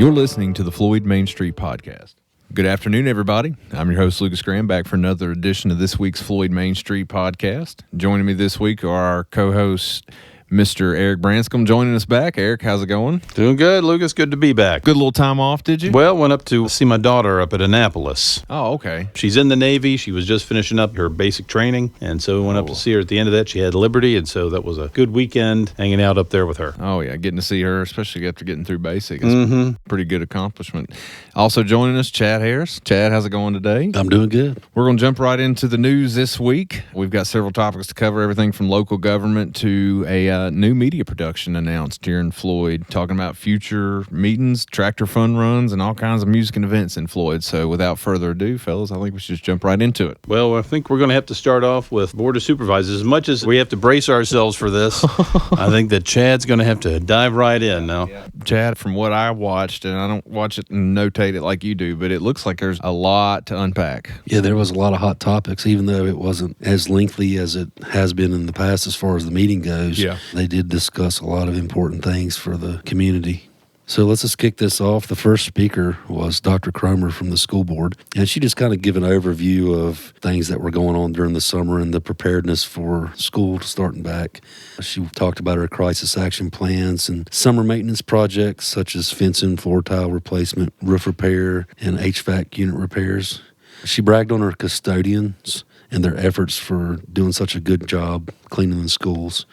You're listening to the Floyd Main Street Podcast. Good afternoon, everybody. I'm your host, Lucas Graham, back for another edition of this week's Floyd Main Street Podcast. Joining me this week are our co-hosts, Mr. Eric Branscombe, joining us back. Eric, how's it going? Doing good, Lucas. Good to be back. Good little time off, did you? Well, went up to see my daughter up at Annapolis. Oh, okay. She's in the Navy. She was just finishing up her basic training, and so we went up to see her. At the end of that, she had Liberty, and so that was a good weekend hanging out up there with her. Oh, yeah, getting to see her, especially after getting through basic. It's a pretty good accomplishment. Also joining us, Chad Harris. Chad, how's it going today? I'm doing good. We're going to jump right into the news this week. We've got several topics to cover, everything from local government to a new media production announced here in Floyd, talking about future meetings, tractor fun runs, and all kinds of music and events in Floyd. So without further ado, fellas, I think we should just jump right into it. Well, I think we're going to have to start off with Board of Supervisors. As much as we have to brace ourselves for this, I think that Chad's going to have to dive right in now. Yeah. Chad, from what I watched, and I don't watch it and notate it like you do, but it looks like there's a lot to unpack. Yeah, there was a lot of hot topics, even though it wasn't as lengthy as it has been in the past as far as the meeting goes. Yeah. They did discuss a lot of important things for the community. So let's just kick this off. The first speaker was Dr. Cromer from the school board, and she just kind of gave an overview of things that were going on during the summer and the preparedness for school starting back. She talked about her crisis action plans and summer maintenance projects such as fencing, floor tile replacement, roof repair, and HVAC unit repairs. She bragged on her custodians and their efforts for doing such a good job cleaning the schools.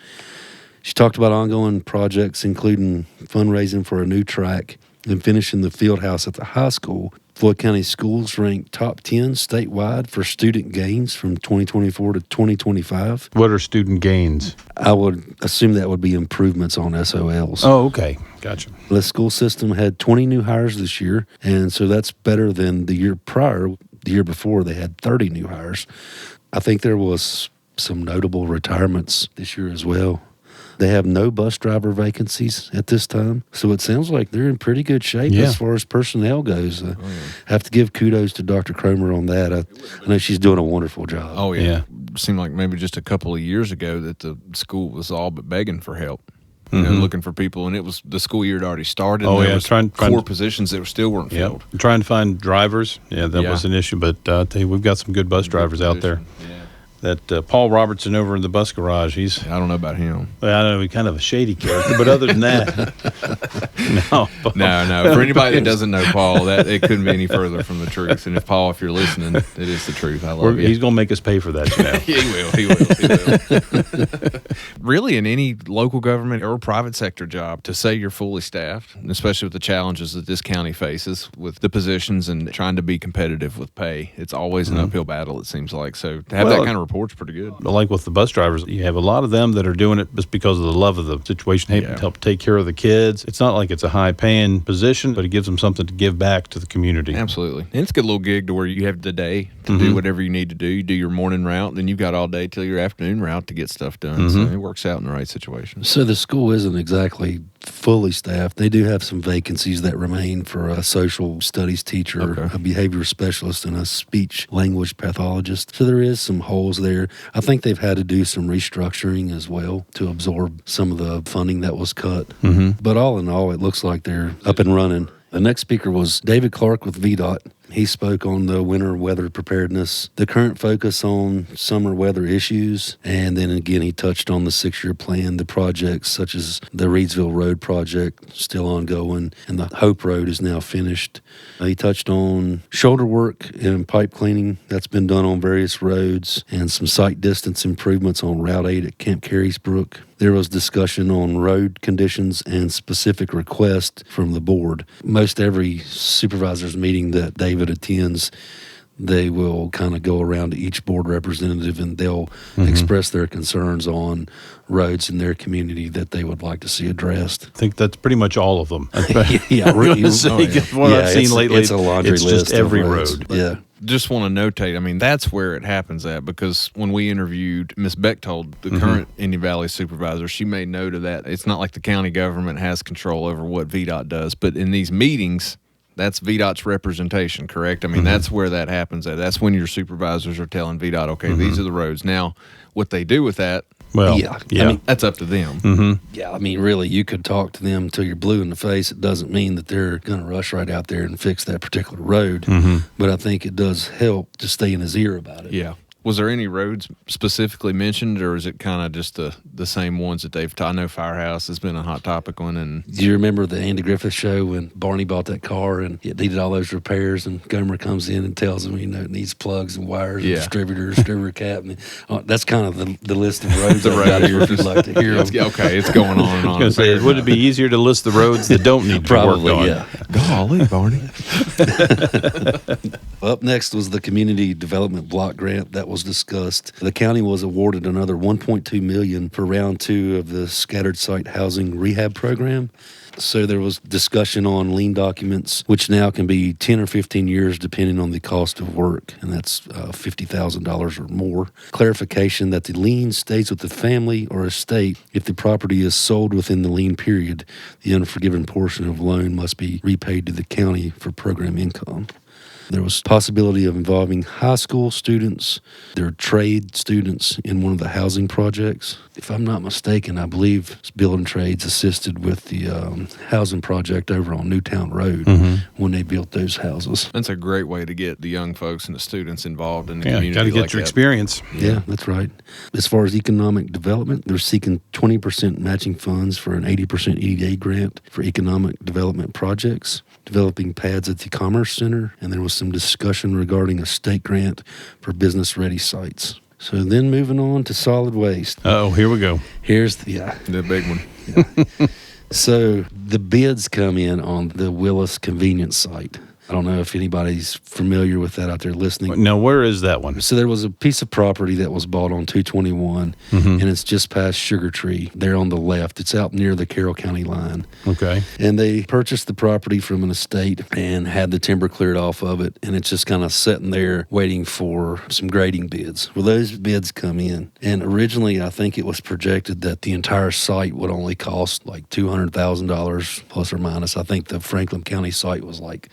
She talked about ongoing projects, including fundraising for a new track and finishing the field house at the high school. Floyd County Schools ranked top 10 statewide for student gains from 2024 to 2025. What are student gains? I would assume that would be improvements on SOLs. Oh, okay. Gotcha. The school system had 20 new hires this year, and so that's better than the year prior. The year before, they had 30 new hires. I think there was some notable retirements this year as well. They have no bus driver vacancies at this time, so it sounds like they're in pretty good shape as far as personnel goes. I have to give kudos to Dr. Cromer on that. I know she's doing a wonderful job. Oh, yeah. Seemed like maybe just a couple of years ago that the school was all but begging for help. You know, looking for people, and it was the school year had already started. Oh, and yeah, was core positions that still weren't filled. Trying to find drivers. Yeah, that was an issue, but I'll tell you, we've got some good bus drivers out there. Yeah. That Paul Robertson over in the bus garage, I don't know about him. Well, I know he's kind of a shady character, but other than that, no. For anybody that doesn't know Paul, that it couldn't be any further from the truth. And if Paul, if you're listening, it is the truth. I love you. He's going to make us pay for that, you know. He will. Really, in any local government or private sector job, to say you're fully staffed, especially with the challenges that this county faces with the positions and trying to be competitive with pay, it's always an uphill battle, it seems like. So to have that kind of report's pretty good. Like with the bus drivers, you have a lot of them that are doing it just because of the love of the situation, to help take care of the kids. It's not like it's a high-paying position, but it gives them something to give back to the community. Absolutely. And it's a good little gig to where you have the day to do whatever you need to do. You do your morning route, and then you've got all day till your afternoon route to get stuff done. So it works out in the right situation. So the school isn't exactly fully staffed. They do have some vacancies that remain for a social studies teacher, a behavior specialist, and a speech language pathologist. So there is some holes there. I think they've had to do some restructuring as well to absorb some of the funding that was cut. But all in all, it looks like they're up and running. The next speaker was David Clark with VDOT. He spoke on the winter weather preparedness, the current focus on summer weather issues, and then again he touched on the 6-year plan, the projects such as the Reedsville Road project still ongoing, and the Hope Road is now finished. He touched on shoulder work and pipe cleaning that's been done on various roads, and some sight distance improvements on Route 8 at Camp Carysbrook. There was discussion on road conditions and specific requests from the board. Most every supervisor's meeting that David attends, they will kind of go around to each board representative and they'll express their concerns on roads in their community that they would like to see addressed. I think that's pretty much all of them. What I've seen lately, it's a laundry list. It's just every road. Yeah. Just want to notate, I mean, that's where it happens at, because when we interviewed Ms. Bechtold, the current Indian Valley supervisor, she made note of that. It's not like the county government has control over what VDOT does, but in these meetings, that's VDOT's representation, correct? I mean, that's where that happens at. That's when your supervisors are telling VDOT, okay, these are the roads. Now, what they do with that Well, Yeah. yeah. I mean, That's up to them. yeah, I mean, really, you could talk to them till you're blue in the face. It doesn't mean that they're going to rush right out there and fix that particular road. But I think it does help to stay in his ear about it. Yeah. Was there any roads specifically mentioned, or is it kind of just the same ones that they've I know Firehouse has been a hot topic one. And Do you remember the Andy Griffith show when Barney bought that car and it needed all those repairs, and Gomer comes in and tells him, it needs plugs and wires and distributor cap. And, that's kind of the list of roads I've got here if you'd like to hear them. Okay, it's going on and on. I was going to say, would it be easier to list the roads that don't need to Probably, be worked on? yeah. Golly, Barney. Up next was the Community Development Block Grant that was discussed. The county was awarded another $1.2 million for round 2 of the Scattered Site Housing Rehab Program. So there was discussion on lien documents, which now can be 10 or 15 years depending on the cost of work, and that's $50,000 or more. Clarification that the lien stays with the family or estate if the property is sold within the lien period. The unforgiven portion of loan must be repaid to the county for program income. There was possibility of involving high school students, their trade students in one of the housing projects. If I'm not mistaken, I believe Building Trades assisted with the housing project over on Newtown Road when they built those houses. That's a great way to get the young folks and the students involved in the Yeah, community. got to get like your that. experience. Yeah, that's right. As far as economic development, they're seeking 20% matching funds for an 80% EDA grant for economic development projects, developing pads at the Commerce Center, and there was some discussion regarding a state grant for business-ready sites. So then moving on to solid waste. Oh, here we go. Here's The big one. So the bids come in on the Willis convenience site. I don't know if anybody's familiar with that out there listening. Now, where is that one? So there was a piece of property that was bought on 221, and it's just past Sugar Tree. There on the left. It's out near the Carroll County line. Okay. And they purchased the property from an estate and had the timber cleared off of it, and it's just kind of sitting there waiting for some grading bids. Well, those bids come in, and originally I think it was projected that the entire site would only cost like $200,000 plus or minus. I think the Franklin County site was like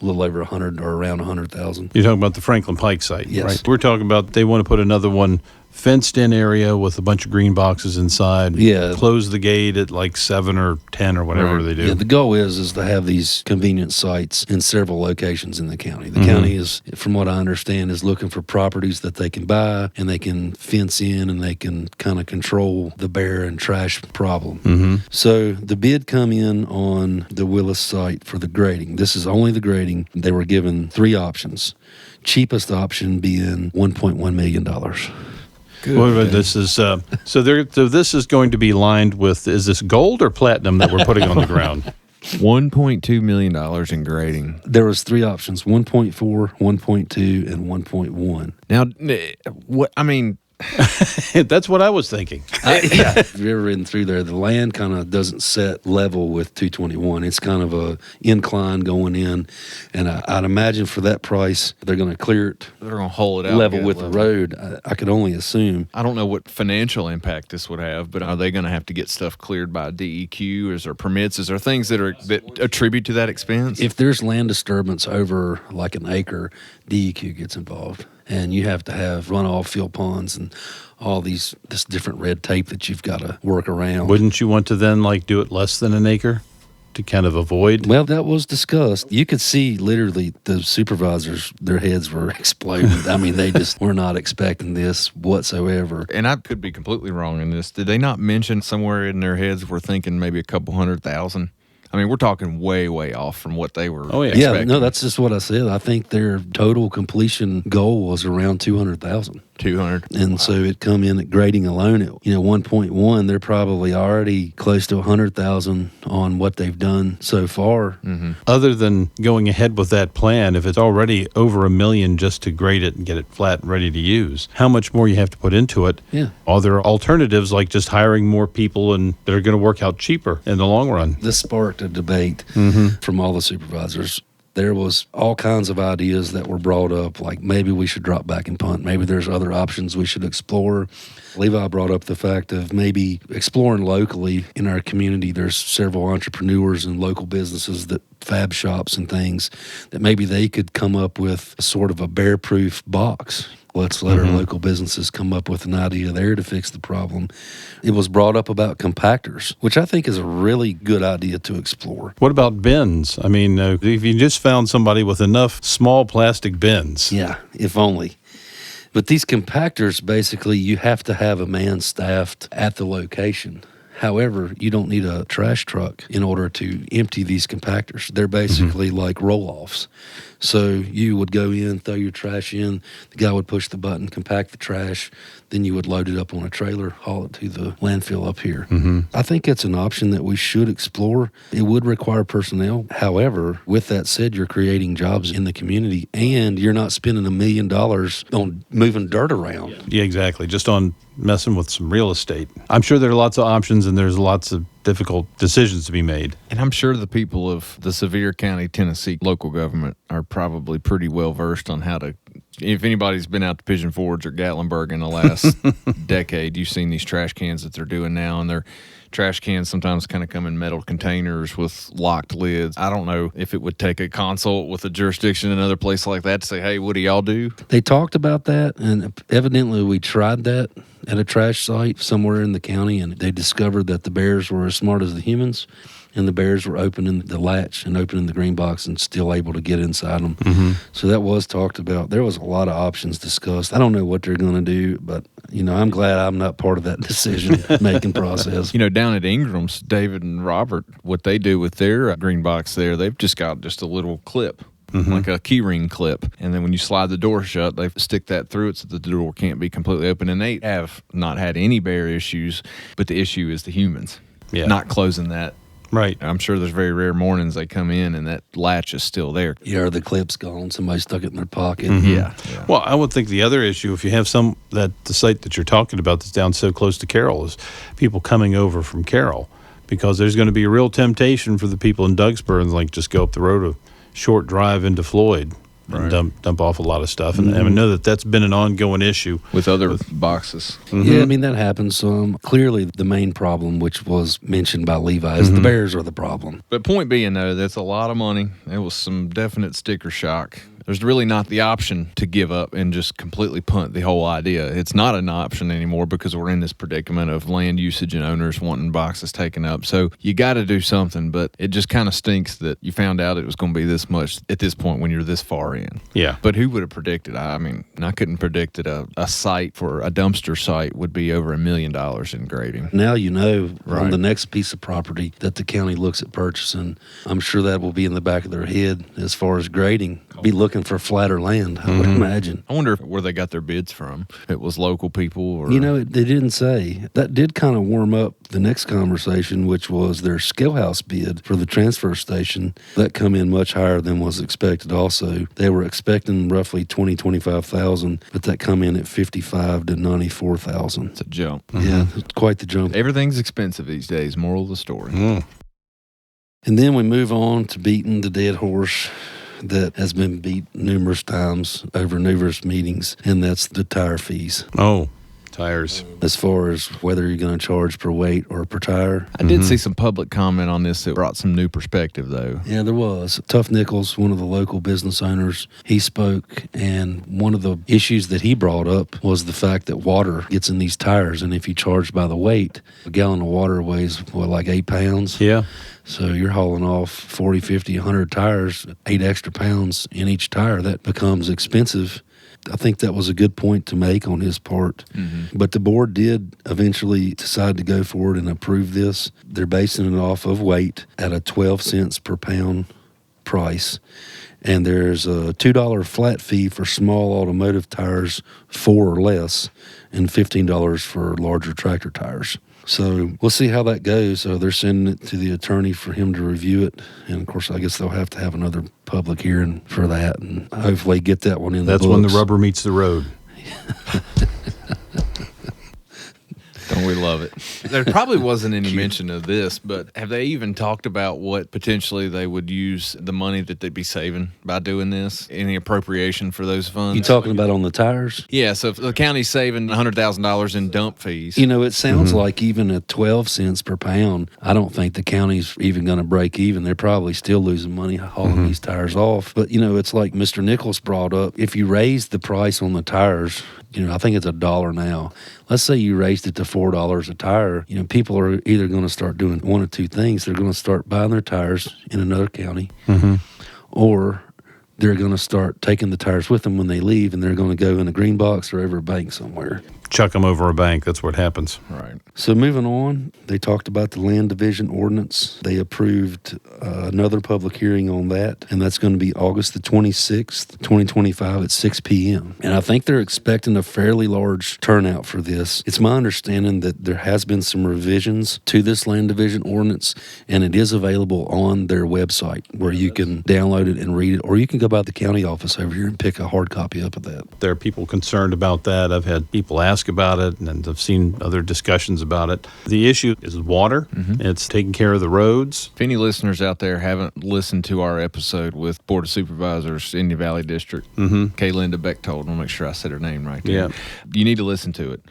a little over 100 or around 100,000. You're talking about the Franklin Pike site, Yes. right? We're talking about they want to put another one fenced-in area with a bunch of green boxes inside. Yeah. Close the gate at like 7 or 10 or whatever they do. Yeah, the goal is to have these convenience sites in several locations in the county. The county is, from what I understand, is looking for properties that they can buy and they can fence in and they can kind of control the bear and trash problem. So the bid come in on the Willis site for the grading. This is only the grading. They were given 3 options. Cheapest option being $1.1 million. Well, this is so this is going to be lined with, is this gold or platinum that we're putting on the ground? $1.2 million in grading. There was 3 options, 1.4, 1.2, and 1.1. Now, what I mean, That's what I was thinking. If you've ever ridden through there, the land kind of doesn't set level with 221. It's kind of a incline going in, and I'd imagine for that price, they're going to clear it they're going to hold it out level get with level. the road. I could only assume. I don't know what financial impact this would have, but are they going to have to get stuff cleared by DEQ? Is there permits? Is there things that attribute to that expense? If there's land disturbance over like an acre, DEQ gets involved. And you have to have runoff fill ponds and all this different red tape that you've got to work around. Wouldn't you want to then do it less than an acre to kind of avoid? Well, that was discussed. You could see literally the supervisors, their heads were exploding. I mean, they just were not expecting this whatsoever. And I could be completely wrong in this. Did they not mention somewhere in their heads we're thinking maybe a couple 100,000? I mean, we're talking way, way off from what they were expecting. Yeah, no, that's just what I said. I think their total completion goal was around 200,000. 200. And Wow. so it come in at grading alone at 1.1. They're probably already close to 100,000 on what they've done so far. Mm-hmm. Other than going ahead with that plan, if it's already over $1 million just to grade it and get it flat and ready to use, how much more you have to put into it? Yeah. Are there alternatives like just hiring more people and that are going to work out cheaper in the long run? This sparked a debate from all the supervisors. There was all kinds of ideas that were brought up, like maybe we should drop back and punt. Maybe there's other options we should explore. Levi brought up the fact of maybe exploring locally in our community. There's several entrepreneurs and local businesses that fab shops and things, that maybe they could come up with sort of a bear-proof box. Let's let our local businesses come up with an idea there to fix the problem. It was brought up about compactors, which I think is a really good idea to explore. What about bins? I mean, if you just found somebody with enough small plastic bins. Yeah, if only. But these compactors, basically, you have to have a man staffed at the location. However, you don't need a trash truck in order to empty these compactors. They're basically like roll-offs. So you would go in, throw your trash in, the guy would push the button, compact the trash, then you would load it up on a trailer, haul it to the landfill up here. I think it's an option that we should explore. It would require personnel. However, with that said, you're creating jobs in the community, and you're not spending $1 million on moving dirt around. Yeah, exactly. Just on messing with some real estate. I'm sure there are lots of options and there's lots of difficult decisions to be made. And I'm sure the people of the Sevier County, Tennessee local government are probably pretty well versed on how to, if anybody's been out to Pigeon Forge or Gatlinburg in the last decade, you've seen these trash cans that they're doing now, and they're trash cans sometimes kind of come in metal containers with locked lids. I don't know if it would take a consult with a jurisdiction in another place like that to say, hey, what do y'all do? They talked about that, and evidently we tried that at a trash site somewhere in the county, and they discovered that the bears were as smart as the humans, and the bears were opening the latch and opening the green box and still able to get inside them. So that was talked about. There was a lot of options discussed. I don't know what they're going to do, but, I'm glad I'm not part of that decision-making process. Down at Ingram's, David and Robert, what they do with their green box there, they've just got just a little clip. Like a key ring clip. And then when you slide the door shut, they stick that through it so that the door can't be completely open. And they have not had any bear issues, but the issue is the humans not closing that. Right. I'm sure there's very rare mornings they come in and that latch is still there. Yeah, or the clip's gone. Somebody stuck it in their pocket. Yeah. Well, I would think the other issue, if you have the site that you're talking about that's down so close to Carroll, is people coming over from Carroll, because there's going to be a real temptation for the people in Douglasburg and just go up the road a short drive into Floyd and dump off a lot of stuff. And I know that's been an ongoing issue with other boxes. Yeah, that happens. Clearly, the main problem, which was mentioned by Levi, is the bears are the problem. But point being, though, that's a lot of money. It was some definite sticker shock. There's really not the option to give up and just completely punt the whole idea. It's not an option anymore because we're in this predicament of land usage and owners wanting boxes taken up. So you got to do something, but it just kind of stinks that you found out it was going to be this much at this point when you're this far in. Yeah. But who would have predicted? I couldn't predict that a site for a dumpster site would be over $1 million in grading. Now on the next piece of property that the county looks at purchasing, I'm sure that will be in the back of their head as far as grading. Be looking for flatter land, I would imagine. I wonder where they got their bids from. It was local people or... They didn't say. That did kind of warm up the next conversation, which was their scale house bid for the transfer station. That come in much higher than was expected also. They were expecting roughly $25,000, but that come in at $55,000 to $94,000. It's a jump. Yeah, it's quite the jump. Everything's expensive these days, moral of the story. And then we move on to beating the dead horse that has been beat numerous times over numerous meetings, and that's the tire fees. Oh, tires. As far as whether you're going to charge per weight or per tire. I did see some public comment on this that brought some new perspective, though. Yeah, there was. Tough Nichols, one of the local business owners, he spoke, and one of the issues that he brought up was the fact that water gets in these tires, and if you charge by the weight, a gallon of water weighs, like 8 pounds? Yeah. So you're hauling off 40, 50, 100 tires, 8 extra pounds in each tire. That becomes expensive. I think that was a good point to make on his part. But the board did eventually decide to go forward and approve this. They're basing it off of weight at a 12 cents per pound price. And there's a $2 flat fee for small automotive tires, 4 or less, and $15 for larger tractor tires. So we'll see how that goes. They're sending it to the attorney for him to review it. And, of course, I guess they'll have to have another public hearing for that and hopefully get that one in the books. That's when the rubber meets the road. Don't we love it? There probably wasn't any mention of this, but have they even talked about what potentially they would use the money that they'd be saving by doing this? Any appropriation for those funds? You talking about on the tires? Yeah, so if the county's saving $100,000 in dump fees. You know, it sounds like even at 12 cents per pound, I don't think the county's even going to break even. They're probably still losing money hauling these tires off. But, you know, it's like Mr. Nichols brought up. If you raise the price on the tires, you know, I think it's $1 now. Let's say you raised it to $4 a tire. You know, people are either going to start doing one of two things. They're going to start buying their tires in another county, or they're going to start taking the tires with them when they leave, and they're going to go in a green box or over a bank somewhere. Chuck them over a bank. That's what happens. Right. So moving on, they talked about the land division ordinance. They approved another public hearing on that, and that's going to be August the 26th, 2025 at 6 p.m. And I think they're expecting a fairly large turnout for this. It's my understanding that there has been some revisions to this land division ordinance, and it is available on their website where you can download it and read it, or you can go by the county office over here and pick a hard copy up of that. There are people concerned about that. I've had people ask about it, and I've seen other discussions about it. The issue is water. It's taking care of the roads. If any listeners out there haven't listened to our episode with Board of Supervisors, Indian Valley District, Kay Linda Bechtold, I'll make sure I said her name right there. Yeah. You need to listen to it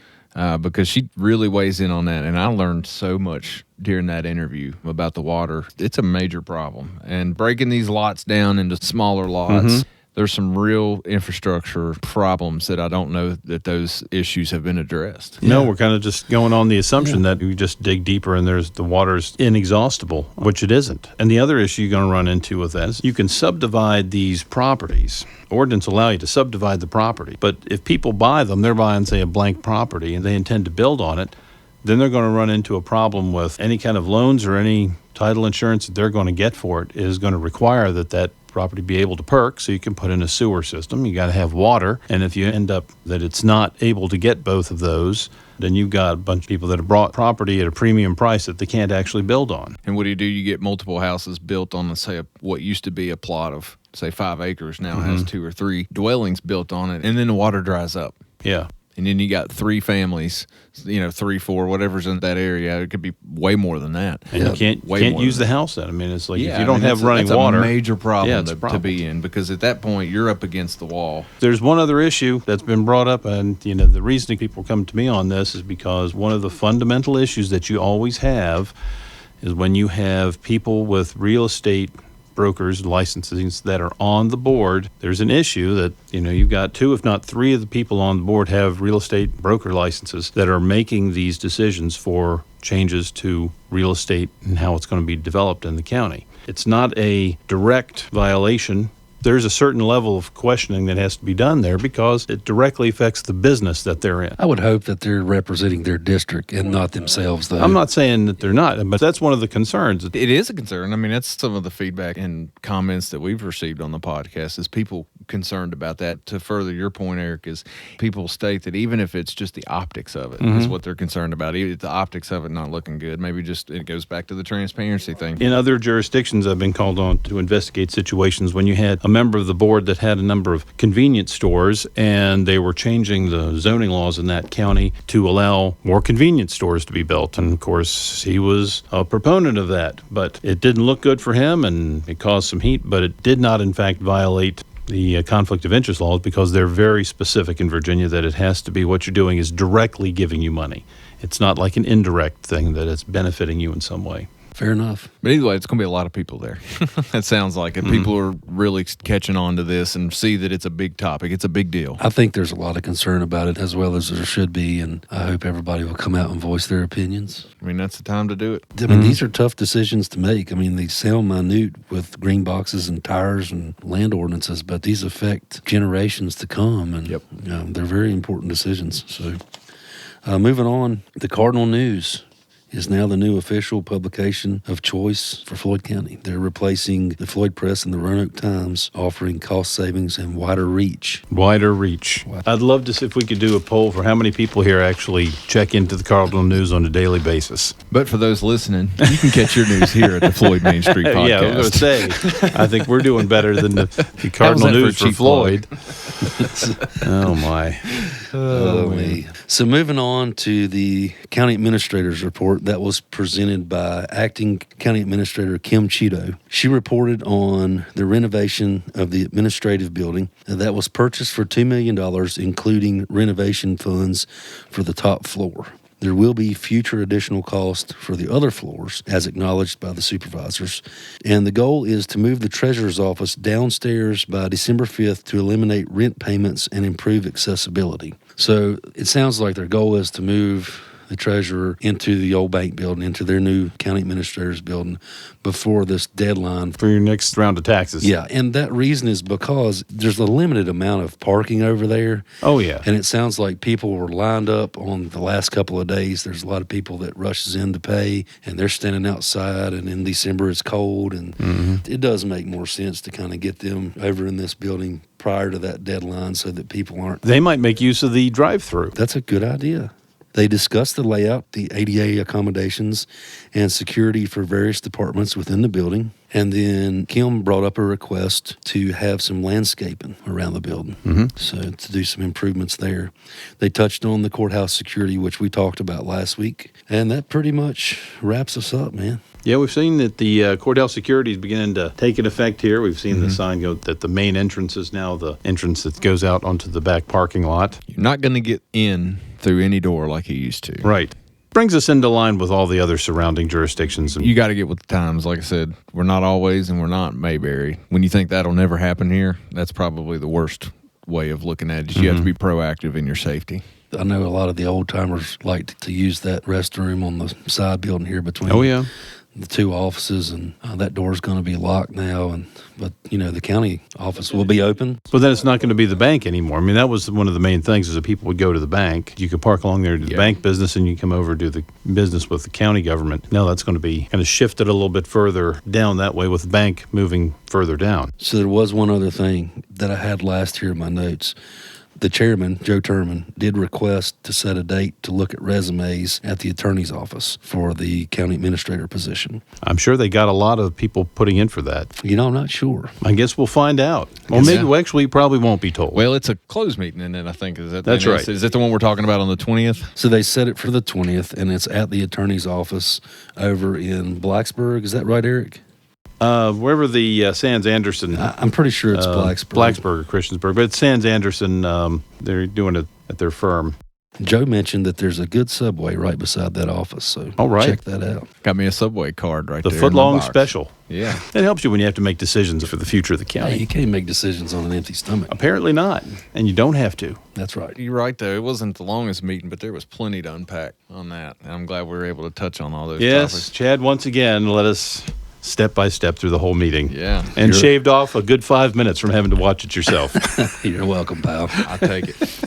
because she really weighs in on that. And I learned so much during that interview about the water. It's a major problem. And breaking these lots down into smaller lots, there's some real infrastructure problems that I don't know that those issues have been addressed. No, we're kind of just going on the assumption that you just dig deeper and the water's inexhaustible, which it isn't. And the other issue you're going to run into with that is you can subdivide these properties. Ordinance allow you to subdivide the property. But if people buy them, they're buying, say, a blank property and they intend to build on it, then they're going to run into a problem with any kind of loans or any title insurance that they're going to get for it is going to require that property be able to perk, so you can put in a sewer system. You got to have water, and if you end up that it's not able to get both of those, then you've got a bunch of people that have brought property at a premium price that they can't actually build on. And what do? You get multiple houses built on, say, what used to be a plot of, say, 5 acres, now has 2 or 3 dwellings built on it, and then the water dries up. Yeah. And then you got 3 families, 3, 4, whatever's in that area. It could be way more than that. And you can't use the house then. I mean, it's like if you don't have running that's water. It's a major problem, to be in, because at that point, you're up against the wall. There's one other issue that's been brought up, and the reason people come to me on this is because one of the fundamental issues that you always have is when you have people with real estate brokers licenses that are on the board, there's an issue that you've got 2 if not 3 of the people on the board have real estate broker licenses that are making these decisions for changes to real estate and how it's going to be developed in the county. It's not a direct violation. There's a certain level of questioning that has to be done there because it directly affects the business that they're in. I would hope that they're representing their district and not themselves, though. I'm not saying that they're not, but that's one of the concerns. It is a concern. I mean, that's some of the feedback and comments that we've received on the podcast is people concerned about that. To further your point, Eric, is people state that even if it's just the optics of it is what they're concerned about, even the optics of it not looking good, maybe just it goes back to the transparency thing. In other jurisdictions, I've been called on to investigate situations when you had a member of the board that had a number of convenience stores and they were changing the zoning laws in that county to allow more convenience stores to be built. And of course, he was a proponent of that, but it didn't look good for him and it caused some heat, but it did not in fact violate the conflict of interest laws because they're very specific in Virginia that it has to be what you're doing is directly giving you money. It's not like an indirect thing that it's benefiting you in some way. Fair enough. But anyway, it's going to be a lot of people there. That sounds like it. People are really catching on to this and see that it's a big topic. It's a big deal. I think there's a lot of concern about it as well as there should be, and I hope everybody will come out and voice their opinions. I mean, that's the time to do it. I mean, these are tough decisions to make. I mean, they sound minute with green boxes and tires and land ordinances, but these affect generations to come, and they're very important decisions. So moving on, the Cardinal News is now the new official publication of choice for Floyd County. They're replacing the Floyd Press and the Roanoke Times, offering cost savings and wider reach. Wider reach. I'd love to see if we could do a poll for how many people here actually check into the Cardinal News on a daily basis. But for those listening, you can catch your news here at the Floyd Main Street podcast. Yeah, I was going to say, I think we're doing better than the Cardinal News for Floyd. Oh, my. Oh, me. So moving on to the county administrator's report that was presented by acting county administrator Kim Cheeto. She reported on the renovation of the administrative building that was purchased for $2 million, including renovation funds for the top floor. There will be future additional cost for the other floors, as acknowledged by the supervisors. And the goal is to move the treasurer's office downstairs by December 5th to eliminate rent payments and improve accessibility. So it sounds like their goal is to move the treasurer into the old bank building, into their new county administrator's building before this deadline. For your next round of taxes. Yeah, and that reason is because there's a limited amount of parking over there. Oh, yeah. And it sounds like people were lined up on the last couple of days. There's a lot of people that rushes in to pay, and they're standing outside, and in December it's cold, and it does make more sense to kind of get them over in this building prior to that deadline so that people aren't. They might make use of the drive-through. That's a good idea. They discussed the layout, the ADA accommodations, and security for various departments within the building. And then Kim brought up a request to have some landscaping around the building, so to do some improvements there. They touched on the courthouse security, which we talked about last week. And that pretty much wraps us up, man. Yeah, we've seen that the courthouse security is beginning to take an effect here. We've seen the sign go that the main entrance is now the entrance that goes out onto the back parking lot. You're not going to get in through any door like you used to. Right. Brings us into line with all the other surrounding jurisdictions. You got to get with the times. Like I said, we're not always and we're not Mayberry. When you think that'll never happen here, that's probably the worst way of looking at it. You have to be proactive in your safety. I know a lot of the old timers like to use that restroom on the side building here between the two offices, and that door's going to be locked now. But the county office will be open. But then it's not going to be the bank anymore. I mean, that was one of the main things is that people would go to the bank. You could park along there to the bank business, and you come over to the business with the county government. Now that's going to be kind of shifted a little bit further down that way with the bank moving further down. So there was one other thing that I had last here in my notes. The chairman, Joe Turman, did request to set a date to look at resumes at the attorney's office for the county administrator position. I'm sure they got a lot of people putting in for that. I'm not sure. I guess we'll find out. Well, maybe we actually probably won't be told. Well, it's a closed meeting, and then I think that's right. Is it the one we're talking about on the 20th? So they set it for the 20th, and it's at the attorney's office over in Blacksburg. Is that right, Eric? Wherever the Sands Anderson. I'm pretty sure it's Blacksburg. Blacksburg or Christiansburg, but it's Sands Anderson. They're doing it at their firm. Joe mentioned that there's a good Subway right beside that office, so check that out. Got me a Subway card right there. The The foot-long special. Yeah. It helps you when you have to make decisions for the future of the county. Hey, you can't make decisions on an empty stomach. Apparently not, and you don't have to. That's right. You're right, though. It wasn't the longest meeting, but there was plenty to unpack on that, and I'm glad we were able to touch on all those topics. Chad once again let us step by step through the whole meeting. Yeah. And shaved off a good 5 minutes from having to watch it yourself. You're welcome, pal. I'll take it.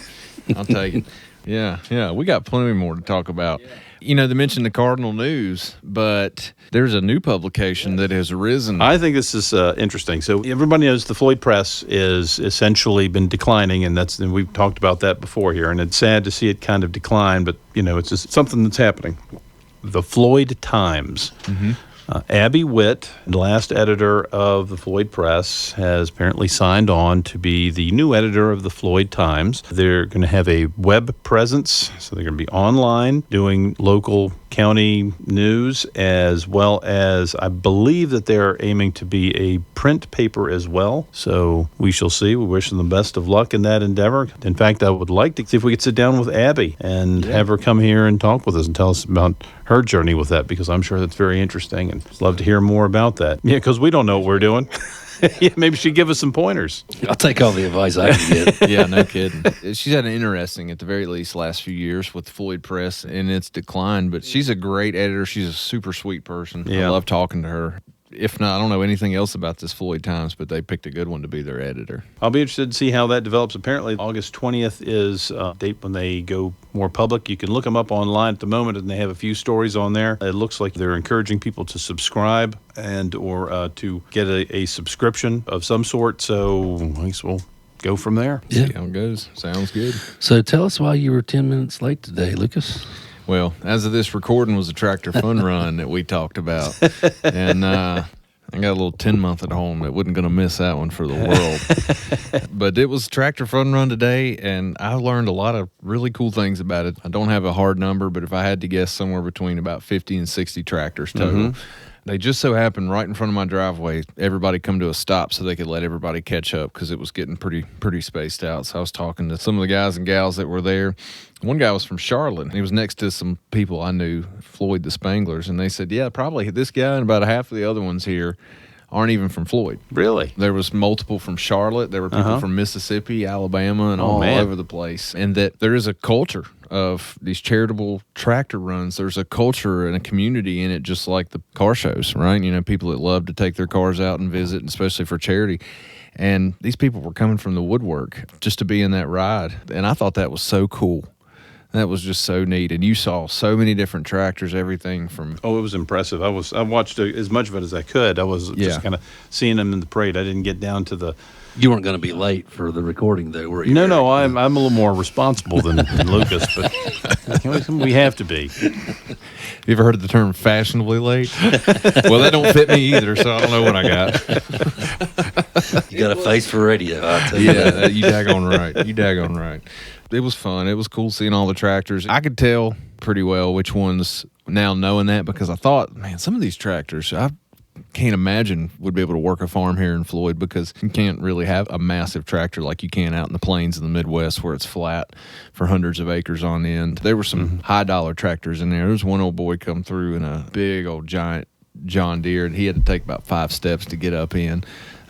I'll take it. Yeah. We got plenty more to talk about. They mentioned the Cardinal News, but there's a new publication that has arisen. I think this is interesting. So everybody knows the Floyd Press is essentially been declining, and we've talked about that before here, and it's sad to see it kind of decline, but, it's just something that's happening. The Floyd Times. Abby Witt, the last editor of the Floyd Press, has apparently signed on to be the new editor of the Floyd Times. They're going to have a web presence, so they're going to be online doing local county news, as well as I believe that they're aiming to be a print paper as well. So we shall see. We wish them the best of luck in that endeavor. In fact, I would like to see if we could sit down with Abby and have her come here and talk with us and tell us about her journey with that, because I'm sure that's very interesting and love to hear more about that. Yeah, because we don't know what we're doing. Maybe she'd give us some pointers. I'll take all the advice I can get. Yeah, no kidding. She's had an interesting, at the very least, last few years with Floyd Press and its decline, but she's a great editor. She's a super sweet person. Yeah. I love talking to her. if not, I don't know anything else about this Floyd Times, but they picked a good one to be their editor. I'll be interested to see how that develops. Apparently, August 20th is a date when they go more public. You can look them up online at the moment, and they have a few stories on there. It looks like they're encouraging people to subscribe and or to get a subscription of some sort. So I guess we'll go from there. See how it goes. Sounds good. So tell us why you were 10 minutes late today, Lucas. Well, as of this recording was a tractor fun run that we talked about. And I got a little 10-month at home that wasn't going to miss that one for the world. But it was tractor fun run today, and I learned a lot of really cool things about it. I don't have a hard number, but if I had to guess, somewhere between about 50 and 60 tractors total. They just so happened right in front of my driveway, everybody come to a stop so they could let everybody catch up because it was getting pretty spaced out. So I was talking to some of the guys and gals that were there. One guy was from Charlotte. He was next to some people I knew, Floyd the Spanglers, and they said, yeah, probably this guy and about half of the other ones here aren't even from Floyd. Really? There was multiple from Charlotte. There were people from Mississippi, Alabama, and all over the place. And that there is a culture of these charitable tractor runs. There's a culture and a community in it, just like the car shows, right? You know, people that love to take their cars out and visit, especially for charity. And these people were coming from the woodwork just to be in that ride. And I thought that was so cool. That was just so neat. And you saw so many different tractors, everything from... Oh, it was impressive. I watched as much of it as I could. I was just kind of seeing them in the parade. I didn't get down to the... You weren't going to be late for the recording, though, were you? No, I'm a little more responsible than Lucas, but we have to be. You ever heard of the term fashionably late? Well, that don't fit me either, so I don't know what I got. You got a face for radio, I'll tell you. Yeah, you daggone right. You daggone right. It was fun. It was cool seeing all the tractors. I could tell pretty well which ones now knowing that because I thought, man, some of these tractors, I can't imagine would be able to work a farm here in Floyd because you can't really have a massive tractor like you can out in the plains in the Midwest where it's flat for hundreds of acres on end. There were some high-dollar tractors in there. There was one old boy come through in a big old giant John Deere, and he had to take about 5 steps to get up in.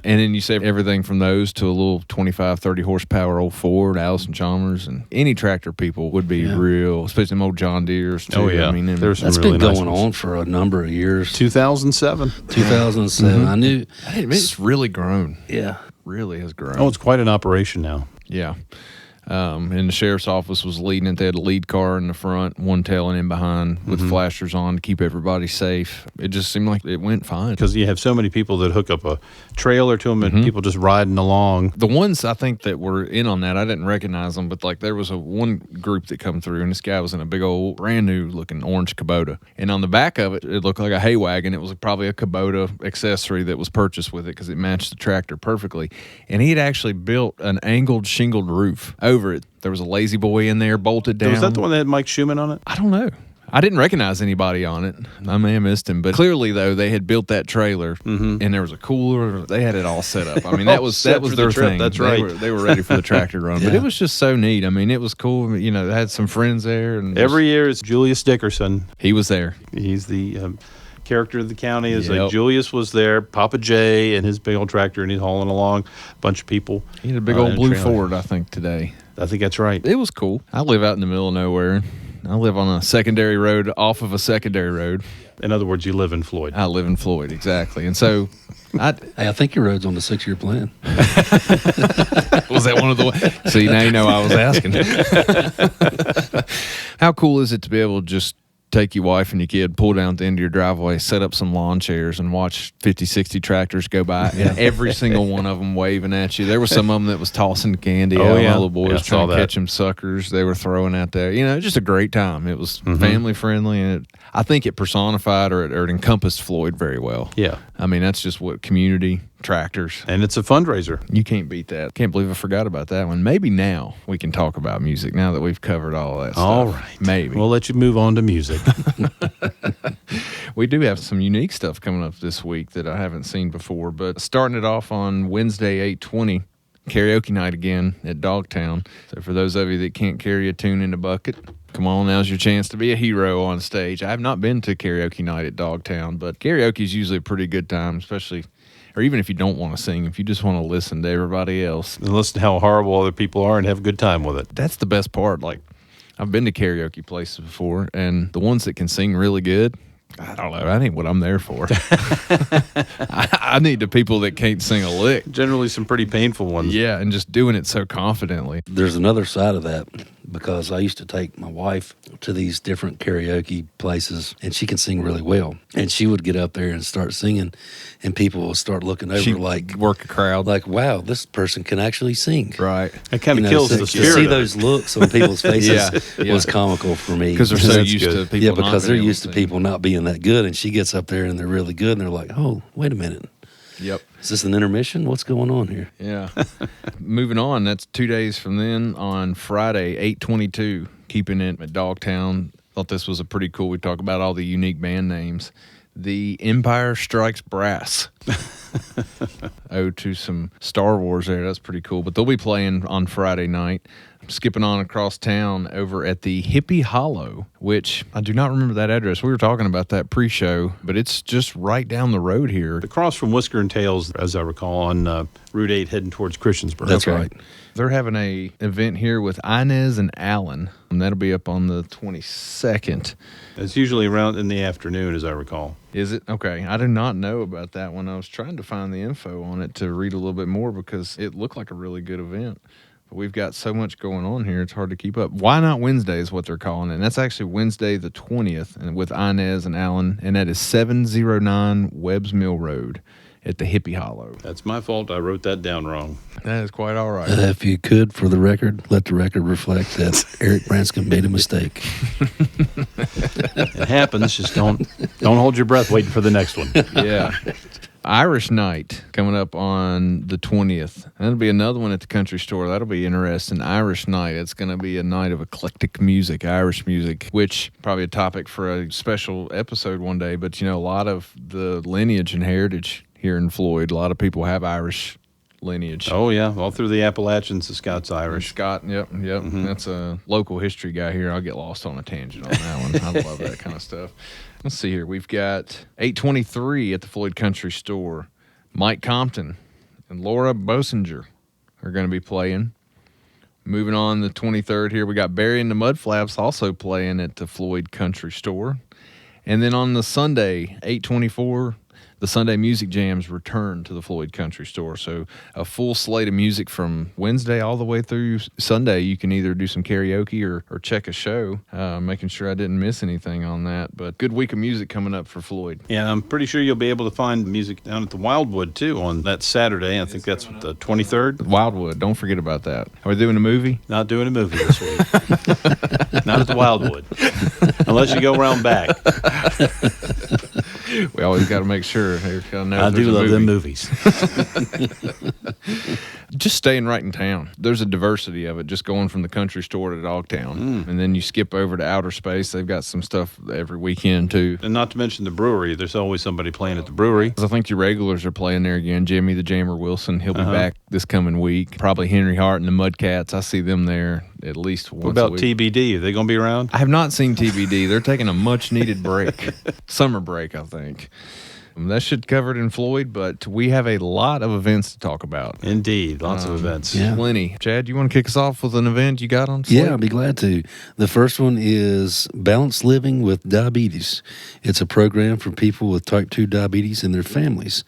And then you say everything from those to a little 25, 30 horsepower old Ford, Allison Chalmers, and any tractor people would be real, especially them old John Deeres too. Oh, yeah. I mean, There's some that's really been nice going on for a number of years. 2007. 2007. I knew. It's really grown. Yeah. Really has grown. Oh, it's quite an operation now. Yeah. And the sheriff's office was leading it. They had a lead car in the front, one tailing in behind with flashers on to keep everybody safe. It just seemed like it went fine. Because you have so many people that hook up a trailer to them and people just riding along. The ones I think that were in on that, I didn't recognize them, but like there was one group that come through, and this guy was in a big old brand new looking orange Kubota. And on the back of it, it looked like a hay wagon. It was probably a Kubota accessory that was purchased with it because it matched the tractor perfectly. And he had actually built an angled shingled roof over it. There was a lazy boy in there bolted down. Was that the one that had Mike Schumann on it? I don't know. I didn't recognize anybody on it. I may have missed him, but clearly though they had built that trailer and there was a cooler. They had it all set up. I mean that was their thing. That's right. They were ready for the tractor run. But it was just so neat. I mean it was cool. You know, they had some friends there, and every year it's Julius Dickerson. He was there. He's the character of the county. Is like Julius was there, Papa J and his big old tractor, and he's hauling along a bunch of people. He had a big old blue Ford, I think, today. I think that's right. It was cool. I live out in the middle of nowhere. I live on a secondary road off of a secondary road. In other words, you live in Floyd. I live in Floyd, exactly. And so I think your road's on the 6-year plan. Was that one of the See, now you know I was asking. How cool is it to be able to just take your wife and your kid, pull down at the end of your driveway, set up some lawn chairs, and watch 50, 60 tractors go by, and every single one of them waving at you. There were some of them that was tossing candy out. My little boys trying to catch them suckers they were throwing out there. You know, just a great time. It was family friendly, and I think it personified or it encompassed Floyd very well. Yeah. I mean, that's just what community, tractors. And it's a fundraiser. You can't beat that. Can't believe I forgot about that one. Maybe now we can talk about music now that we've covered all that stuff. All right. Maybe. We'll let you move on to music. We do have some unique stuff coming up this week that I haven't seen before, but starting it off on Wednesday, 8/20, karaoke night again at Dogtown. So for those of you that can't carry a tune in a bucket, come on, now's your chance to be a hero on stage. I have not been to karaoke night at Dogtown, but karaoke is usually a pretty good time, especially, or even if you don't want to sing, if you just want to listen to everybody else. And listen to how horrible other people are and have a good time with it. That's the best part. Like, I've been to karaoke places before, and the ones that can sing really good, I don't know. That ain't what I'm there for. I need the people that can't sing a lick. Generally, some pretty painful ones. Yeah, and just doing it so confidently. There's another side of that, because I used to take my wife to these different karaoke places, and she can sing really well. And she would get up there and start singing, and people will start looking over like work a crowd. like, wow, this person can actually sing. Right. It kind of kills so the to spirit. see of those it. looks on people's faces Yeah. was comical for me. Because they're so That's used to good. people yeah, not because being they're able used to sing. people not being that good, and she gets up there and they're really good, and they're like, oh, wait a minute. Yep. Is this an intermission? What's going on here? Yeah. Moving on, that's 2 days from then on Friday, 8/22, keeping it at Dogtown. Thought this was a pretty cool. We talk about all the unique band names. The Empire Strikes Brass. Ode to some Star Wars there. That's pretty cool. But they'll be playing on Friday night. Skipping on across town over at the Hippie Hollow, which I do not remember that address. We were talking about that pre-show, but it's just right down the road here. Across from Whisker and Tails, as I recall, on Route 8 heading towards Christiansburg. That's right. They're having a event here with Inez and Alan, and that'll be up on the 22nd. It's usually around in the afternoon, as I recall. Is it? Okay. I did not know about that one. I was trying to find the info on it to read a little bit more because it looked like a really good event. But we've got so much going on here, it's hard to keep up. Why Not Wednesday is what they're calling it. And that's actually Wednesday the 20th and with Inez and Alan, and that is 709 Webbs Mill Road at the Hippie Hollow. That's my fault. I wrote that down wrong. That is quite all right. If you could, for the record, let the record reflect that Eric Branscombe made a mistake. It happens. Just don't hold your breath waiting for the next one. Yeah. Irish Night coming up on the 20th. That'll be another one at the country store. That'll be interesting. Irish Night. It's going to be a night of eclectic music, Irish music, which probably a topic for a special episode one day. But, you know, a lot of the lineage and heritage here in Floyd, a lot of people have Irish lineage. Oh, yeah. All through the Appalachians, the Scots Irish. Scott, yep. That's a local history guy here. I'll get lost on a tangent on that one. I love that kind of stuff. Let's see here. We've got 8/23 at the Floyd Country Store. Mike Compton and Laura Bosinger are going to be playing. Moving on the 23rd here, we got Barry and the Mudflaps also playing at the Floyd Country Store. And then on the Sunday, 8/24, the Sunday Music Jams return to the Floyd Country Store. So a full slate of music from Wednesday all the way through Sunday. You can either do some karaoke or check a show, making sure I didn't miss anything on that. But good week of music coming up for Floyd. Yeah, I'm pretty sure you'll be able to find music down at the Wildwood, too, on that Saturday. I think that's the 23rd. Wildwood, don't forget about that. Are we doing a movie? Not doing a movie this week. Not at the Wildwood. Unless you go around back. We always got to make sure. I do love them movies. Just staying right in town. There's a diversity of it, just going from the country store to Dogtown. And then you skip over to outer space. They've got some stuff every weekend, too. And not to mention the brewery. There's always somebody playing at the brewery. I think your regulars are playing there again. Jimmy the Jammer Wilson, he'll be back this coming week. Probably Henry Hart and the Mudcats. I see them there at least once What about a week. TBD? Are they going to be around? I have not seen TBD. They're taking a much-needed break. Summer break, I think. That should cover it in Floyd, but we have a lot of events to talk about. Indeed. Lots of events. Yeah. Plenty. Chad, you want to kick us off with an event you got on Floyd? Yeah, I'd be glad to. The first one is Balanced Living with Diabetes. It's a program for people with type 2 diabetes and their families.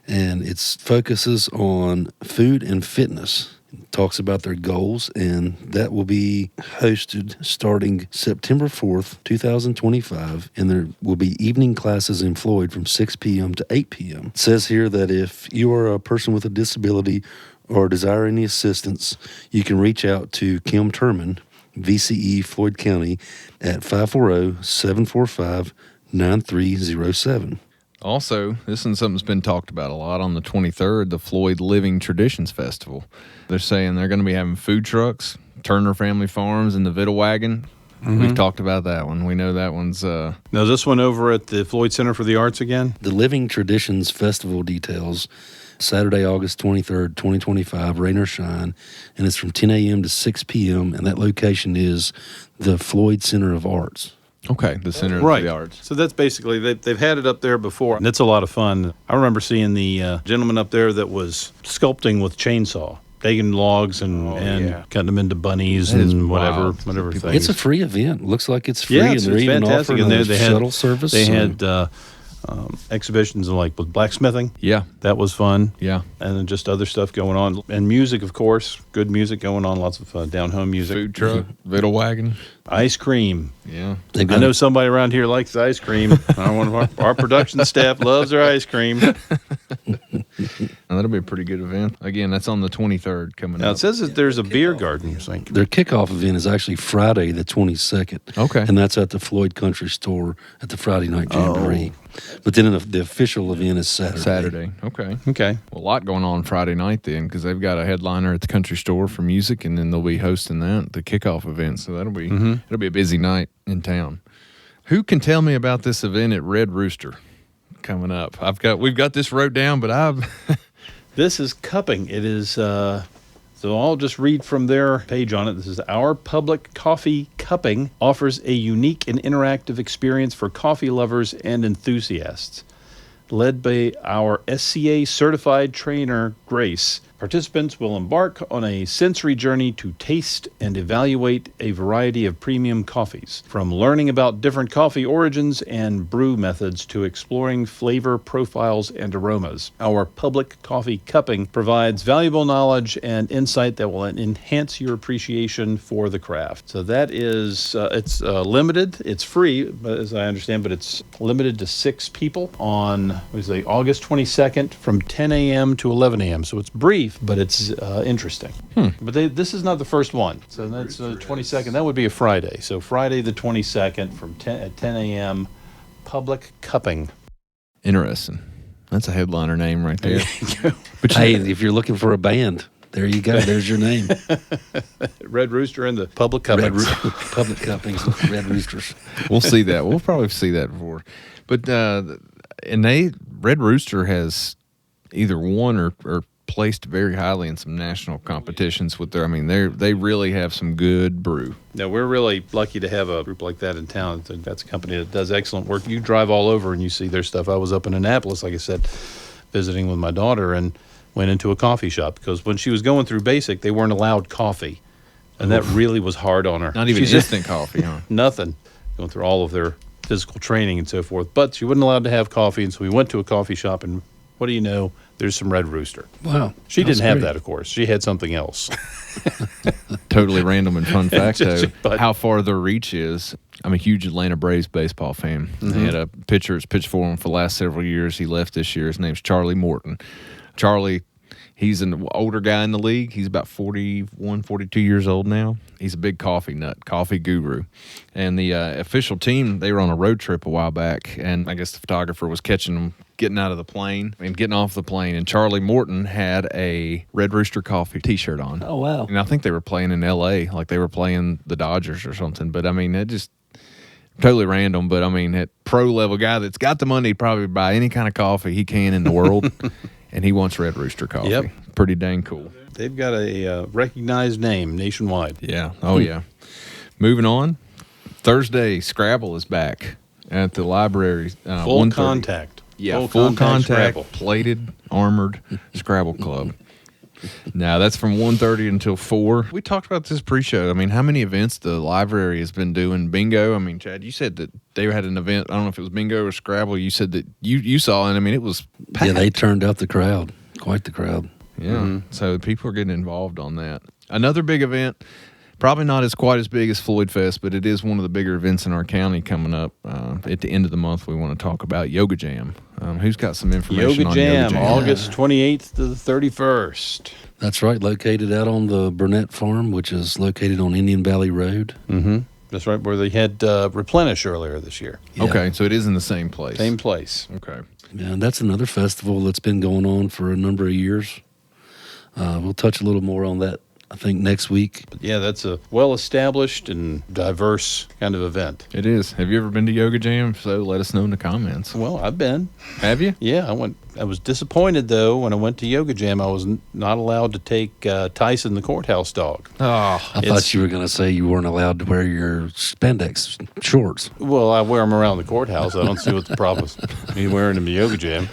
And it focuses on food and fitness. It talks about their goals, and that will be hosted starting September 4th, 2025. And there will be evening classes in Floyd from 6 p.m. to 8 p.m. It says here that if you are a person with a disability or desire any assistance, you can reach out to Kim Turman, VCE Floyd County, at 540-745-9307. Also, this is something that's been talked about a lot on the 23rd, the Floyd Living Traditions Festival. They're saying they're going to be having food trucks, Turner Family Farms, and the Vittle Wagon. We've talked about that one. We know that one's... Now, is this one over at the Floyd Center for the Arts again? The Living Traditions Festival details Saturday, August 23rd, 2025, rain or shine, and it's from 10 a.m. to 6 p.m., and that location is the Floyd Center of Arts. Okay, the Center Right. of the Arts. So that's basically, they've had it up there before, and it's a lot of fun. I remember seeing the gentleman up there that was sculpting with chainsaw, taking logs and cutting them into bunnies That is and whatever wild. things. It's a free event. Looks like it's free, Yeah, and it's they're even fantastic. offering And a they had shuttle service. They so- had exhibitions like with blacksmithing. Yeah. That was fun. Yeah. And then just other stuff going on. And music, of course. Good music going on. Lots of down-home music. Food truck, Vittle wagon. Ice cream. Yeah. I know somebody around here likes ice cream. One of our production staff loves their ice cream. That'll be a pretty good event. Again, that's on the 23rd coming Now, up. it says that there's a beer garden. Their kickoff event is actually Friday the 22nd. Okay. And that's at the Floyd Country Store at the Friday night jamboree. But then the official event is Saturday. Okay. Okay. Well, a lot going on Friday night then, because they've got a headliner at the country store for music, and then they'll be hosting the kickoff event. So that'll be it'll be a busy night in town. Who can tell me about this event at Red Rooster coming up? We've got this wrote down, but This is cupping. It is, so I'll just read from their page on it. This is Our Public Coffee Cupping offers a unique and interactive experience for coffee lovers and enthusiasts. Led by our SCA certified trainer, Grace, participants will embark on a sensory journey to taste and evaluate a variety of premium coffees, from learning about different coffee origins and brew methods to exploring flavor profiles and aromas. Our public coffee cupping provides valuable knowledge and insight that will enhance your appreciation for the craft. So that is, it's limited. It's free, as I understand, but it's limited to 6 people on August 22nd from 10 a.m. to 11 a.m. So it's brief, but it's interesting. But this is not the first one. So that's the 22nd. That would be a Friday. So Friday the 22nd from 10 a.m. Public Cupping. interesting. That's a headliner name right there. But hey, if you're looking for a band, there you go. There's your name. Red Rooster and the Public Cupping. Public Cuppings, Red Roosters. We'll see that. We'll probably see that before. But Red Rooster has either won or placed very highly in some national competitions with they really have some good brew. Now, we're really lucky to have a group like that in town. That's a company that does excellent work. You drive all over and you see their stuff. I was up in Annapolis, like I said, visiting with my daughter, and went into a coffee shop because when she was going through basic, they weren't allowed coffee. And that really was hard on her. Not even instant coffee, huh? Nothing. Going through all of their physical training and so forth. But she wasn't allowed to have coffee, and so we went to a coffee shop, and what do you know? There's some Red Rooster. Wow. She didn't have that, of course. She had something else. Totally random and fun fact, though, But- how far their reach is. I'm a huge Atlanta Braves baseball fan. They had a pitcher that's pitched for them for the last several years. He left this year. His name's Charlie Morton. Charlie, he's an older guy in the league. He's about 41, 42 years old now. He's a big coffee nut, coffee guru. And the official team, they were on a road trip a while back, and I guess the photographer was catching them getting out of the plane and getting off the plane, and Charlie Morton had a Red Rooster Coffee T-shirt on. Oh, wow. And I think they were playing in L.A., like they were playing the Dodgers or something. But, it just totally random. But, that pro-level guy that's got the money to probably buy any kind of coffee he can in the world, and he wants Red Rooster coffee. Yep. Pretty dang cool. They've got a recognized name nationwide. Yeah. Oh, yeah. Moving on. Thursday, Scrabble is back at the library. Full 1:30. contact. Yeah, full contact, Scrabble. plated, armored Scrabble Club. Now, that's from 1:30 until 4. We talked about this pre-show. How many events the library has been doing? Bingo. Chad, you said that they had an event. I don't know if it was bingo or Scrabble. You said that you saw, and it was packed. Yeah, they turned out the crowd. Quite the crowd. Yeah, so people are getting involved on that. Another big event, probably not quite as big as Floyd Fest, but it is one of the bigger events in our county coming up at the end of the month. We want to talk about Yoga Jam. Who's got some information on Yoga Jam? August 28th to the 31st. That's right, located out on the Burnett Farm, which is located on Indian Valley Road. Mm-hmm. That's right, where they had Replenish earlier this year. Yeah. Okay, so it is in the same place. Same place. Okay. Yeah, and that's another festival that's been going on for a number of years. We'll touch a little more on that, I think, next week. But yeah, that's a well-established and diverse kind of event. It is. Have you ever been to Yoga Jam? If so, let us know in the comments. Well, I've been. Have you? Yeah, I went. I was disappointed, though, when I went to Yoga Jam. I was not allowed to take Tyson, the courthouse dog. Oh, I thought you were going to say you weren't allowed to wear your spandex shorts. Well, I wear them around the courthouse. I don't see what the problem is. Me wearing them to Yoga Jam.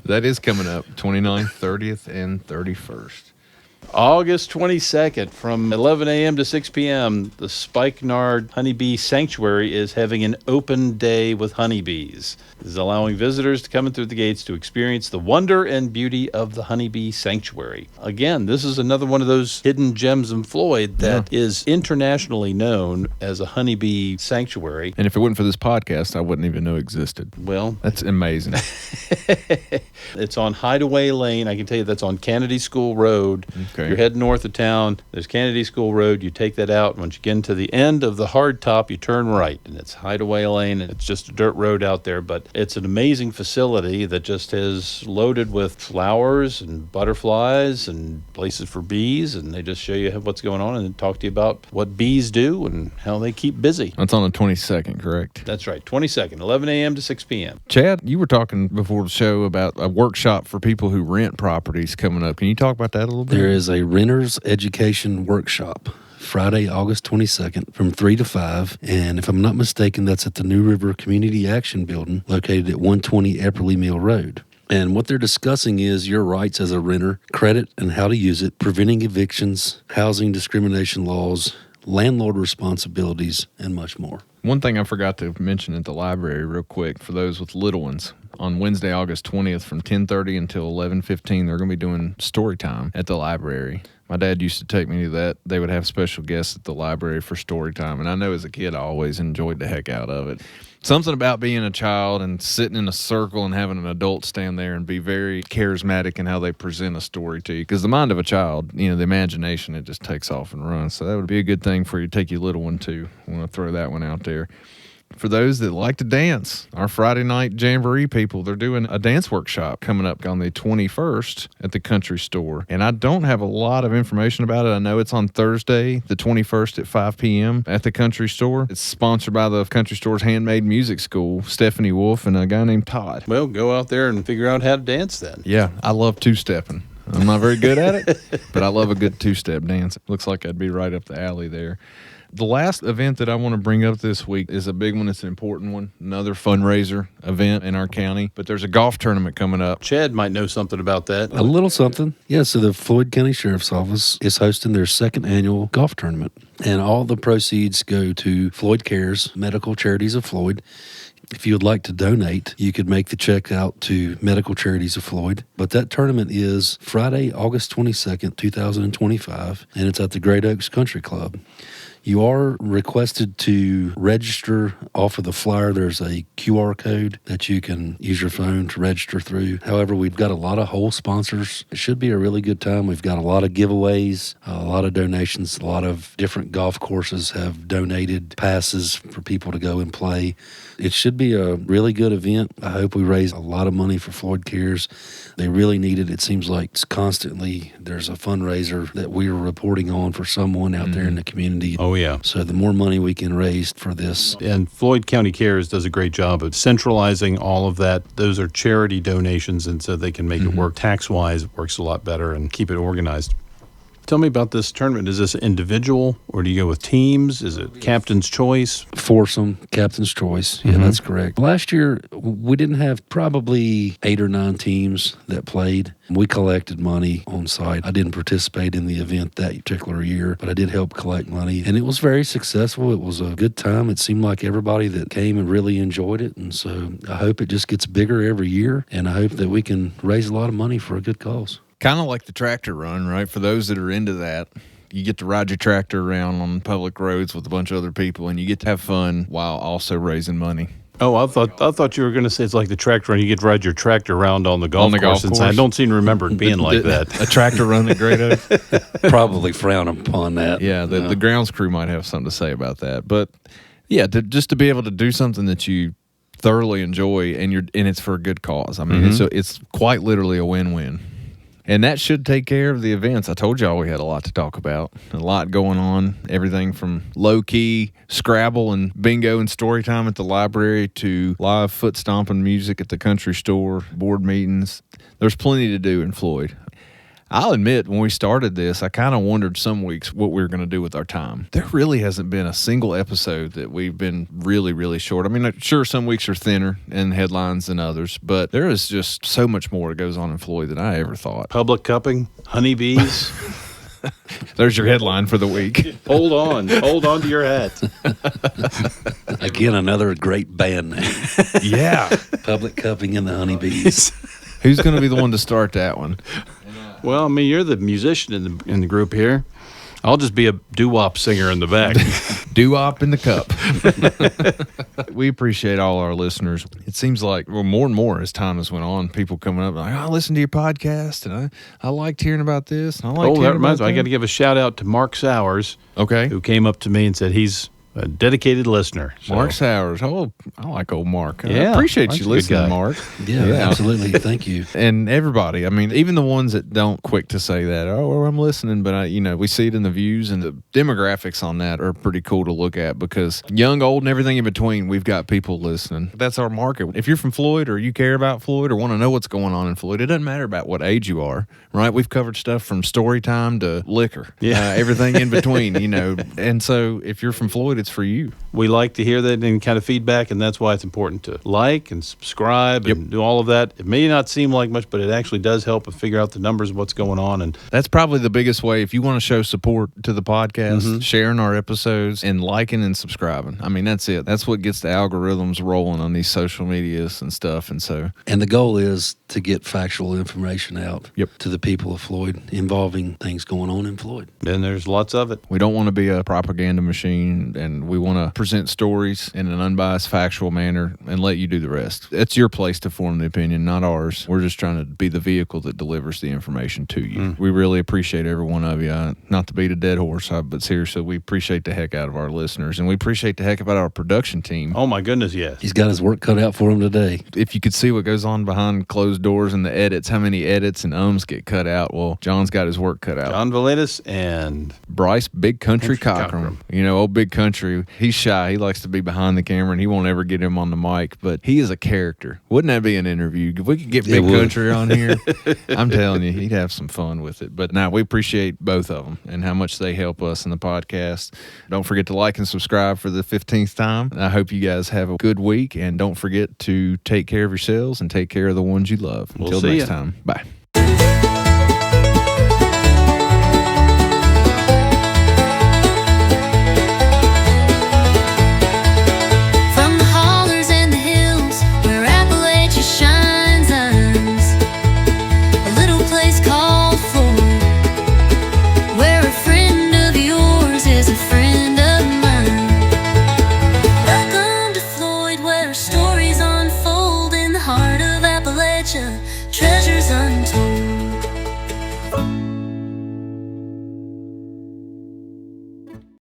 that is coming up 29th, 30th, and 31st. August 22nd from 11 a.m. to 6 p.m., the Spikenard Honeybee Sanctuary is having an open day with honeybees. This is allowing visitors to come in through the gates to experience the wonder and beauty of the Honeybee Sanctuary. Again, this is another one of those hidden gems in Floyd that is internationally known as a honeybee sanctuary. And if it wasn't for this podcast, I wouldn't even know existed. Well, that's amazing. It's on Hideaway Lane. I can tell you that's on Kennedy School Road. Okay. You're heading north of town. There's Kennedy School Road. You take that out. Once you get into the end of the hard top, you turn right, and it's Hideaway Lane. And it's just a dirt road out there, but it's an amazing facility that just is loaded with flowers and butterflies and places for bees, and they just show you what's going on and talk to you about what bees do and how they keep busy. That's on the 22nd, correct? That's right, 22nd, 11 a.m. to 6 p.m. Chad, you were talking before the show about a workshop for people who rent properties coming up. Can you talk about that a little bit? There is a renters education workshop Friday, August 22nd from 3 to 5. And if I'm not mistaken, that's at the New River Community Action Building located at 120 Epperly Mill Road. And what they're discussing is your rights as a renter, credit and how to use it, preventing evictions, housing discrimination laws, landlord responsibilities, and much more. One thing I forgot to mention at the library real quick for those with little ones. On Wednesday, August 20th from 10:30 until 11:15, they're going to be doing story time at the library. My dad used to take me to that. They would have special guests at the library for story time. And I know as a kid, I always enjoyed the heck out of it. Something about being a child and sitting in a circle and having an adult stand there and be very charismatic in how they present a story to you. Because the mind of a child, the imagination, it just takes off and runs. So that would be a good thing for you to take your little one to. I want to throw that one out there. For those that like to dance, our Friday night Jamboree people, they're doing a dance workshop coming up on the 21st at the Country Store. And I don't have a lot of information about it. I know it's on Thursday, the 21st at 5 p.m. at the Country Store. It's sponsored by the Country Store's Handmade Music School, Stephanie Wolf, and a guy named Todd. Well, go out there and figure out how to dance then. Yeah, I love two-stepping. I'm not very good at it, but I love a good two-step dance. It looks like I'd be right up the alley there. The last event that I want to bring up this week is a big one. It's an important one. Another fundraiser event in our county. But there's a golf tournament coming up. Chad might know something about that. A little something. Yeah, so the Floyd County Sheriff's Office is hosting their second annual golf tournament. And all the proceeds go to Floyd Cares, Medical Charities of Floyd. If you would like to donate, you could make the check out to Medical Charities of Floyd. But that tournament is Friday, August 22nd, 2025, and it's at the Great Oaks Country Club. You are requested to register off of the flyer. There's a QR code that you can use your phone to register through. However, we've got a lot of whole sponsors. It should be a really good time. We've got a lot of giveaways, a lot of donations. A lot of different golf courses have donated passes for people to go and play. It should be a really good event. I hope we raise a lot of money for Floyd Cares. They really need it. It seems like it's constantly there's a fundraiser that we are reporting on for someone out there in the community. Oh, yeah. So the more money we can raise for this. And Floyd County Cares does a great job of centralizing all of that. Those are charity donations, and so they can make it work tax-wise. It works a lot better and keep it organized. Tell me about this tournament. Is this individual, or do you go with teams? Is it captain's choice? Foursome, captain's choice. Yeah, that's correct. Last year, we didn't have probably 8 or 9 teams that played. We collected money on site. I didn't participate in the event that particular year, but I did help collect money. And it was very successful. It was a good time. It seemed like everybody that came and really enjoyed it. And so I hope it just gets bigger every year. And I hope that we can raise a lot of money for a good cause. Kind of like the tractor run, right? For those that are into that, you get to ride your tractor around on public roads with a bunch of other people, and you get to have fun while also raising money. Oh, I thought you were going to say it's like the tractor run. You get to ride your tractor around on the golf golf course. course. I don't seem to remember it being like that. A tractor run at Great Oaks? Probably frown upon that. Yeah, the grounds crew might have something to say about that. But, yeah, just to be able to do something that you thoroughly enjoy and it's for a good cause. I mean, it's quite literally a win-win. And that should take care of the events. I told y'all we had a lot to talk about, a lot going on, everything from low-key Scrabble and bingo and story time at the library to live foot stomping music at the Country Store, board meetings. There's plenty to do in Floyd. I'll admit, when we started this, I kind of wondered some weeks what we were going to do with our time. There really hasn't been a single episode that we've been really, really short. I mean, sure, some weeks are thinner in headlines than others, but there is just so much more that goes on in Floyd than I ever thought. Public cupping, honeybees. There's your headline for the week. Hold on to your hat. Again, another great band name. Yeah. Public Cupping and the Honeybees. Who's going to be the one to start that one? Well, I mean, you're the musician in the group here. I'll just be a doo-wop singer in the back. Doo-wop in the cup. We appreciate all our listeners. It seems like, well, more and more as time has went on, people coming up like, I listened to your podcast, and I liked hearing about this. And I liked that reminds me. I that. got to give a shout-out to Mark Sowers, Okay. who came up to me and said he's a dedicated listener. So, Mark Sowers. Oh, I like old Mark. I Yeah, appreciate Mark's you a good listening, guy. Mark. Yeah, absolutely. Thank you. And everybody, I mean, even the ones that don't quick to say that, well, I'm listening, but we see it in the views, and the demographics on that are pretty cool to look at because young, old, and everything in between, we've got people listening. That's our market. If you're from Floyd or you care about Floyd or want to know what's going on in Floyd, it doesn't matter about what age you are, right? We've covered stuff from story time to liquor, everything in between, And so if you're from Floyd, it's for you. We like to hear that and kind of feedback, and that's why it's important to like and subscribe and do all of that. It may not seem like much, but it actually does help us figure out the numbers of what's going on. And that's probably the biggest way. If you want to show support to the podcast, sharing our episodes and liking and subscribing. I mean, that's it. That's what gets the algorithms rolling on these social medias and stuff. And so, and the goal is to get factual information out Yep. to the people of Floyd involving things going on in Floyd. then there's lots of it. we don't want to be a propaganda machine, and we want to present stories in an unbiased, factual manner and let you do the rest. It's your place to form the opinion, not ours. We're just trying to be the vehicle that delivers the information to you. We really appreciate every one of you. Not to beat a dead horse, but seriously, we appreciate the heck out of our listeners, and we appreciate the heck out of our production team. Oh, my goodness, yes. He's got his work cut out for him today. If you could see what goes on behind closed doors and the edits, how many edits and ums get cut out, well, John's got his work cut out. John Valetis and Bryce Big Country Cochran. Old Big Country. He's shy. He likes to be behind the camera, and he won't ever get him on the mic, but he is a character. Wouldn't that be an interview? If we could get Big Country on here, I'm telling you, he'd have some fun with it. But now we appreciate both of them and how much they help us in the podcast. Don't forget to like and subscribe for the 15th time. I hope you guys have a good week, and don't forget to take care of yourselves and take care of the ones you love. We'll Until see next ya. time. Bye.